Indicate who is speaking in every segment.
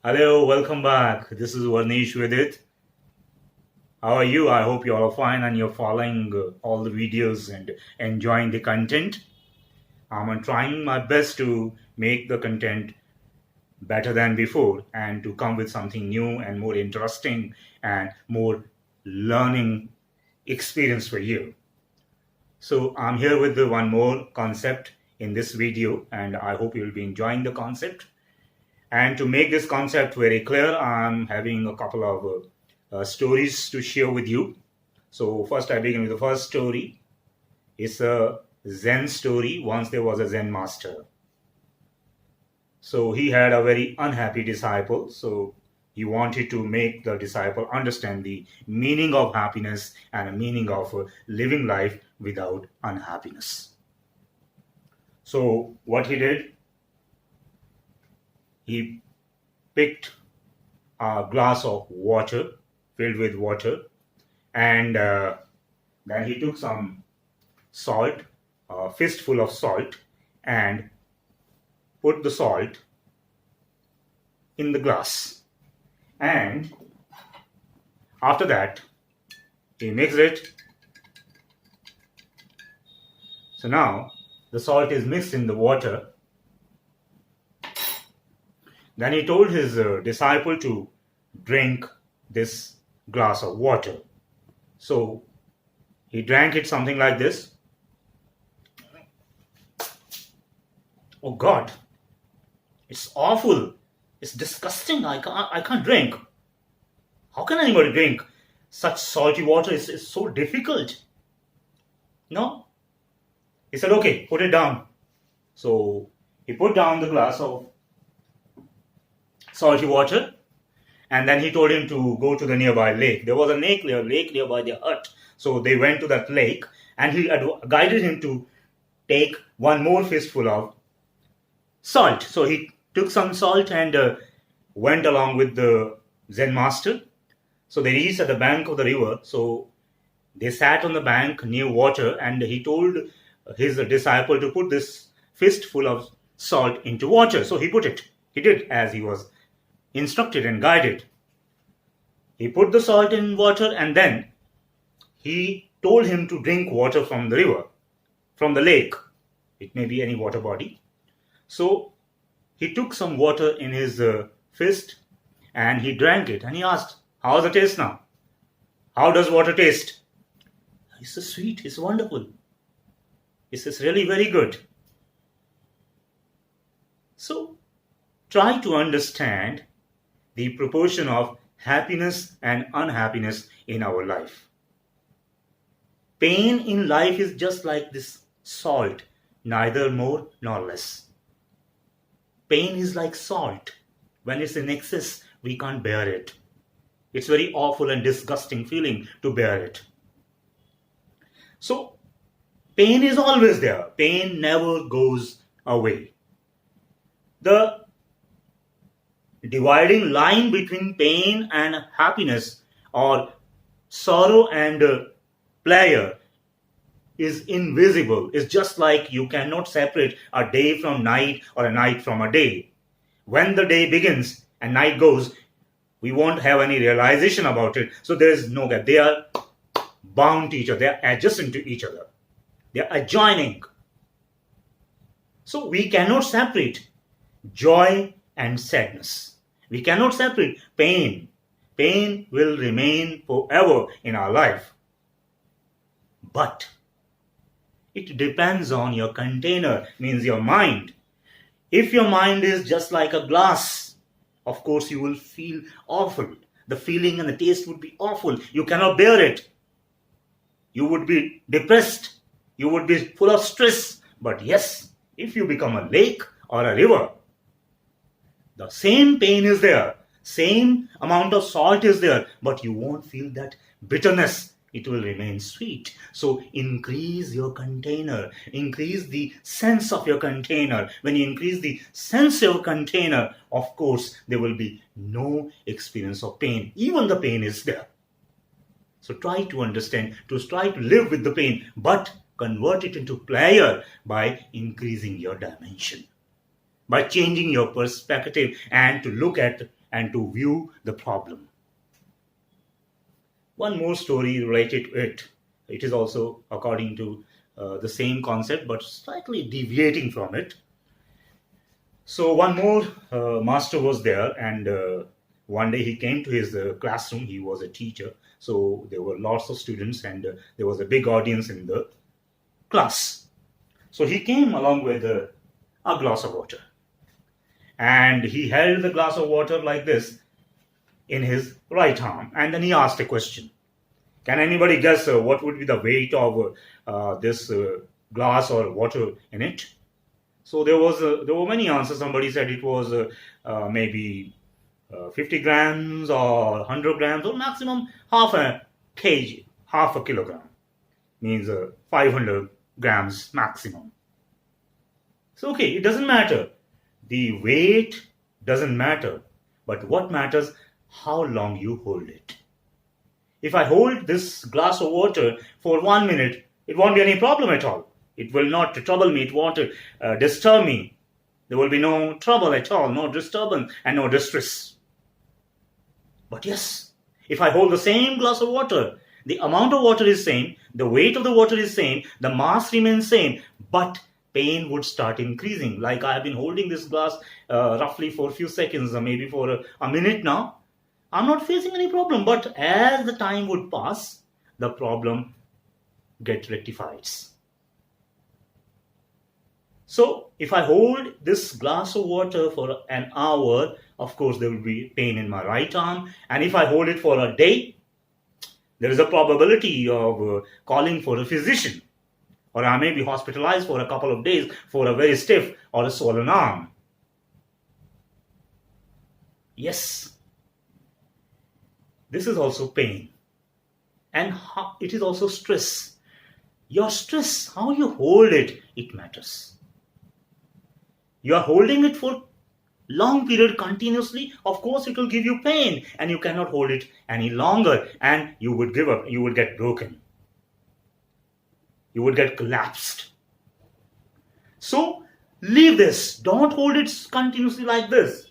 Speaker 1: Hello, welcome back. This is Varnish with it. How are you? I hope you're all fine and you're following all the videos and enjoying the content. I'm trying my best to make the content better than before and to come with something new and more interesting and more learning experience for you. So I'm here with the one more concept in this video and I hope you'll be enjoying the concept. And to make this concept very clear, I'm having a couple of stories to share with you. So first I begin with the first story. It's a Zen story. Once there was a Zen master. So he had a very unhappy disciple. So he wanted to make the disciple understand the meaning of happiness and the meaning of living life without unhappiness. So what he did, he picked a glass of water filled with water, and then he took some salt, a fistful of salt, and put the salt in the glass. And after that, he mixed it. So now the salt is mixed in the water. Then he told his disciple to drink this glass of water. So he drank it something like this. Oh God, it's awful. It's disgusting. I can't drink. How can anybody drink such salty water? It's so difficult. No? He said, okay, put it down. So he put down the glass of salty water, and then he told him to go to the nearby lake. There was a lake nearby their hut. So they went to that lake, and he guided him to take one more fistful of salt. So he took some salt and went along with the Zen master. So they reached at the bank of the river. So they sat on the bank near water, and he told his disciple to put this fistful of salt into water. So he put it. He did as he was instructed and guided. He put the salt in water, and then he told him to drink water from the river, from the lake. It may be any water body. So he took some water in his fist and he drank it, and he asked, how's the taste now? How does water taste? It's so sweet, it's wonderful. It's really very good. So try to understand the proportion of happiness and unhappiness in our life. Pain in life is just like this salt, neither more nor less. Pain is like salt. When it's in excess, we can't bear it. It's very awful and disgusting feeling to bear it. So, pain is always there. Pain never goes away. The dividing line between pain and happiness or sorrow and pleasure is invisible. It's just like you cannot separate a day from night or a night from a day. When the day begins and night goes, we won't have any realization about it. So there is no gap. They are bound to each other. They are adjacent to each other. They are adjoining. So we cannot separate joy and sadness. We cannot separate pain. Pain will remain forever in our life. But it depends on your container, means your mind. If your mind is just like a glass, of course you will feel awful. The feeling and the taste would be awful. You cannot bear it. You would be depressed. You would be full of stress. But yes, if you become a lake or a river, the same pain is there, same amount of salt is there, but you won't feel that bitterness. It will remain sweet. So increase your container, increase the sense of your container. When you increase the sense of your container, of course, there will be no experience of pain. Even the pain is there. So try to understand, to try to live with the pain, but convert it into pleasure by increasing your dimension, by changing your perspective and to look at and to view the problem. One more story related to it. It is also according to the same concept, but slightly deviating from it. So one more master was there, and one day he came to his classroom. He was a teacher, so there were lots of students, and there was a big audience in the class. So he came along with a glass of water, and he held the glass of water like this in his right arm, and then he asked a question. Can anybody guess what would be the weight of this glass or water in it? So there were many answers. Somebody said it was maybe 50 grams or 100 grams or maximum half a kg, half a kilogram. Means 500 grams maximum. So okay, it doesn't matter. The weight doesn't matter. But what matters, how long you hold it. If I hold this glass of water for 1 minute, it won't be any problem at all. It will not trouble me. It won't disturb me. There will be no trouble at all, no disturbance and no distress. But yes, if I hold the same glass of water, the amount of water is same, the weight of the water is same, the mass remains same, but pain would start increasing. Like I have been holding this glass roughly for a few seconds, or maybe for a minute now. I'm not facing any problem, but as the time would pass, the problem gets rectified. So if I hold this glass of water for an hour, of course there will be pain in my right arm. And if I hold it for a day, there is a probability of calling for a physician. Or I may be hospitalized for a couple of days for a very stiff or a swollen arm. Yes, this is also pain. And it is also stress. Your stress, how you hold it, it matters. You are holding it for long period continuously, of course it will give you pain, and you cannot hold it any longer, and you would give up, you would get broken, you would get collapsed. So leave this, don't hold it continuously like this.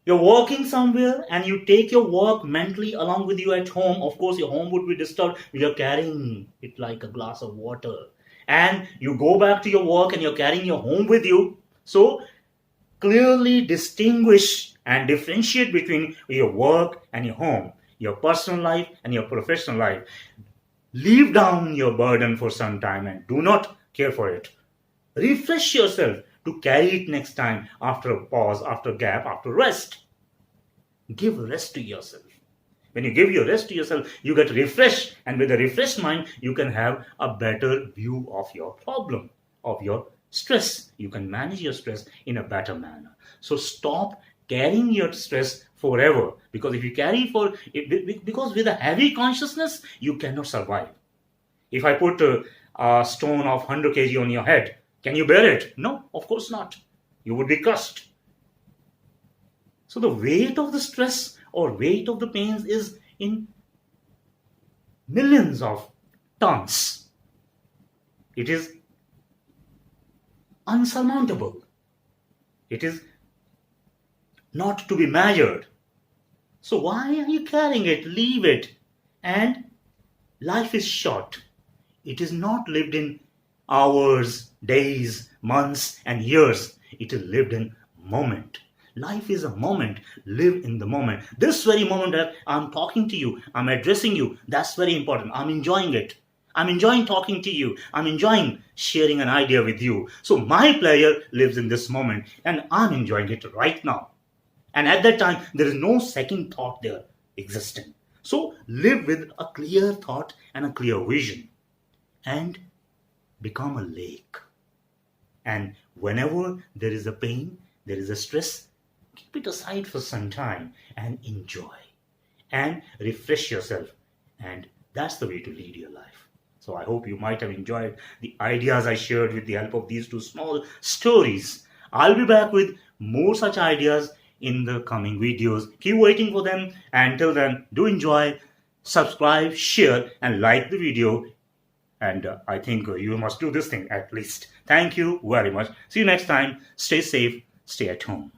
Speaker 1: You're working somewhere and you take your work mentally along with you at home. Of course, your home would be disturbed. You're carrying it like a glass of water. And you go back to your work and you're carrying your home with you. So clearly distinguish and differentiate between your work and your home, your personal life and your professional life. Leave down your burden for some time and do not care for it. Refresh yourself to carry it next time, after a pause, after a gap, after rest. Give rest to yourself. When you give your rest to yourself, you get refreshed, and with a refreshed mind, you can have a better view of your problem, of your stress. You can manage your stress in a better manner. So stop carrying your stress forever, because if you carry because with a heavy consciousness, you cannot survive. If I put a stone of 100 kg on your head, can you bear it? No, of course not. You would be crushed. So the weight of the stress or weight of the pains is in millions of tons. It is unsurmountable. It is not to be measured. So why are you carrying it? Leave it. And life is short. It is not lived in hours, days, months, and years. It is lived in moment. Life is a moment. Live in the moment. This very moment that I'm talking to you, I'm addressing you, that's very important. I'm enjoying it. I'm enjoying talking to you. I'm enjoying sharing an idea with you. So my player lives in this moment, and I'm enjoying it right now. And at that time, there is no second thought there existing. So live with a clear thought and a clear vision, and become a lake. And whenever there is a pain, there is a stress, keep it aside for some time and enjoy and refresh yourself. And that's the way to lead your life. So I hope you might have enjoyed the ideas I shared with the help of these two small stories. I'll be back with more such ideas in the coming videos. Keep waiting for them. And until then, do enjoy, subscribe, share, and like the video. And I think you must do this thing at least. Thank you very much. See you next time. Stay safe. Stay at home.